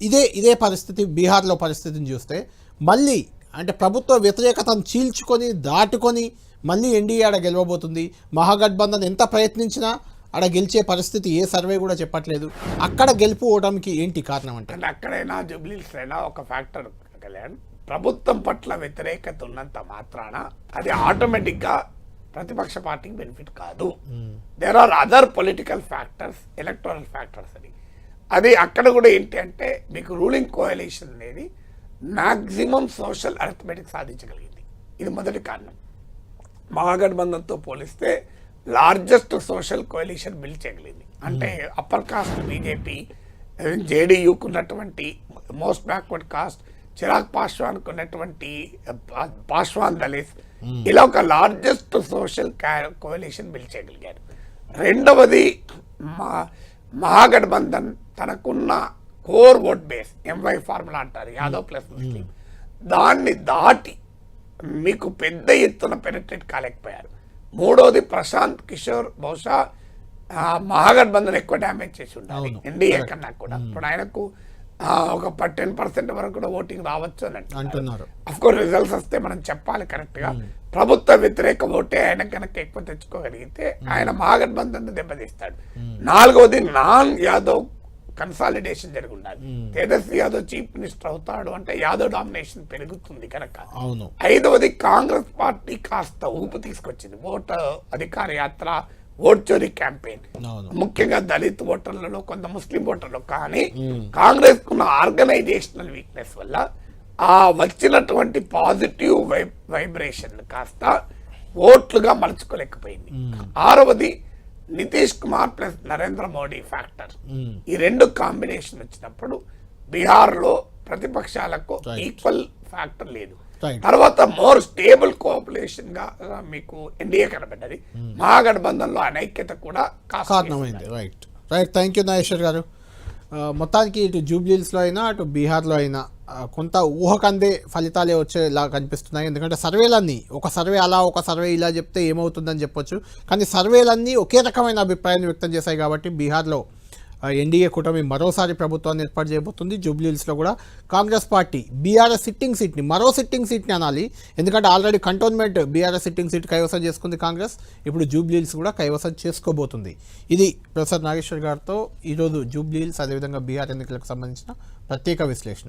ఇదే పరిస్థితి బీహార్లో పరిస్థితిని చూస్తే మళ్ళీ అంటే ప్రభుత్వ వ్యతిరేకతను చీల్చుకొని దాటుకొని మళ్ళీ ఎన్డీఏ ఆడ గెలవబోతుంది. మహాగఠబంధన్ ఎంత ప్రయత్నించినా ఆడ గెలిచే పరిస్థితి ఏ సర్వే కూడా చెప్పట్లేదు. అక్కడ గెలుపు ఓవడానికి ఏంటి కారణం అంటే అక్కడైనా జూబ్లీహిల్స్ అయినా ఒక ఫ్యాక్టర్ కళ్యాణ్, ప్రభుత్వం పట్ల వ్యతిరేకత ఉన్నంత మాత్రాన అది ఆటోమేటిక్గా ప్రతిపక్ష పార్టీకి బెనిఫిట్ కాదు. There are other political factors, electoral factors అని. అది అక్కడ కూడా ఏంటి అంటే మీకు రూలింగ్ కోయలేషన్ అనేది మ్యాక్సిమం సోషల్ అరిథమెటిక్ సాధించగలిగింది. ఇది మొదటి కారణం. మహాగఠబంధన్తో పోలిస్తే లార్జెస్ట్ సోషల్ కోయలిషన్ బిల్డ్ చేయగలిగింది. అంటే అప్పర్ కాస్ట్ బీజేపీ, జేడీయూకు ఉన్నటువంటి మోస్ట్ బ్యాక్వర్డ్ కాస్ట్, చిరాగ్ పాస్వాన్కు ఉన్నటువంటి పాస్వాన్ దళిత్, ఇలా ఒక లార్జెస్ట్ సోషల్ కోయలిషన్ బిల్డ్ చేయగలిగారు. రెండవది మహాగఠబంధన్ తనకున్న core vote base, MY formula అంటారు, యాదవ్ ప్లస్ ముస్లిం, దాన్ని దాటి మీకు పెద్ద ఎత్తున పెనట్రేట్ కాలేకపోయారు. మూడోది ప్రశాంత్ కిషోర్ బహుశా మహాగఠబంధన్ ఎక్కువ డ్యామేజ్ చేసి ఉండాలి ఎన్డీఏ కన్నా కూడా. ఇప్పుడు ఆయనకు ఒక 10% వరకు కూడా ఓటింగ్ రావచ్చు అని అంటున్నారు. అఫ్కోర్స్ రిజల్ట్స్ వస్తే మనం చెప్పాలి కరెక్ట్గా. ప్రభుత్వ వ్యతిరేక ఓటే ఆయన కనుక ఎక్కువ తెచ్చుకోగలిగితే ఆయన మహాగఠబంధన్ దెబ్బతీస్తాడు. నాలుగవది నాన్ యాదవ్ కన్సాలిడేషన్ జరిగి ఉండాలి. తేజస్వి యాదవ్ చీఫ్ మినిస్టర్ అవుతాడు అంటే యాదవ్ డామినేషన్ పెరుగుతుంది కనుక. ఐదవది కాంగ్రెస్ పార్టీ కాస్త ఊపు తీసుకొచ్చింది. ఓటు అధికార యాత్ర, ఓట్ చోరీ క్యాంపెయిన్, ముఖ్యంగా దళిత్ ఓటర్లలో, కొంత ముస్లిం ఓటర్లు. కానీ కాంగ్రెస్ కున్న ఆర్గనైజేషనల్ వీక్నెస్ వల్ల ఆ వచ్చినటువంటి పాజిటివ్ వైబ్రేషన్ కాస్త ఓట్లుగా మలుచుకోలేకపోయింది. ఆరవది నితీష్ కుమార్ ప్లస్ నరేంద్ర మోడీ ఫ్యాక్టర్. ఈ రెండు కాంబినేషన్ వచ్చినప్పుడు బీహార్లో ప్రతిపక్షాలకు ఈక్వల్ ఫ్యాక్టర్ లేదు. తర్వాత మోర్ స్టేబుల్ కోఆపరేషన్ గా మీకు ఎన్డీఏ కనబడ్డది. మహాగఠబంధన్లో అనైక్యత కూడా కారణమైంది. Right right thank you Nageshwar గారు. మొత్తానికి ఇటు జూబ్లీహిల్స్లో అయినా అటు బీహార్లో అయినా కొంత ఊహకందే ఫలితాలే వచ్చేలా కనిపిస్తున్నాయి. ఎందుకంటే సర్వేలన్నీ ఒక సర్వే అలా ఒక సర్వే ఇలా చెప్తే ఏమవుతుందని చెప్పొచ్చు. కానీ సర్వేలన్నీ ఒకే రకమైన అభిప్రాయాన్ని వ్యక్తం చేశాయి. కాబట్టి బీహార్లో ఎన్డీఏ కూటమి మరోసారి ప్రభుత్వాన్ని ఏర్పాటు చేయబోతుంది. జూబ్లీహిల్స్లో కూడా కాంగ్రెస్ పార్టీ బీఆర్ఎస్ సిట్టింగ్ సీట్ని, మరో సిట్టింగ్ సీట్ని అనాలి. ఎందుకంటే already cantonment BRS sitting seat కైవసం చేసుకుంది కాంగ్రెస్. ఇప్పుడు జూబ్లీహిల్స్ కూడా కైవసం చేసుకోబోతుంది. ఇది ప్రొఫెసర్ నాగేశ్వర్ గారితో ఈరోజు జూబ్లీహిల్స్ అదేవిధంగా బీహార్ ఎన్నికలకు సంబంధించిన ప్రత్యేక విశ్లేషణ.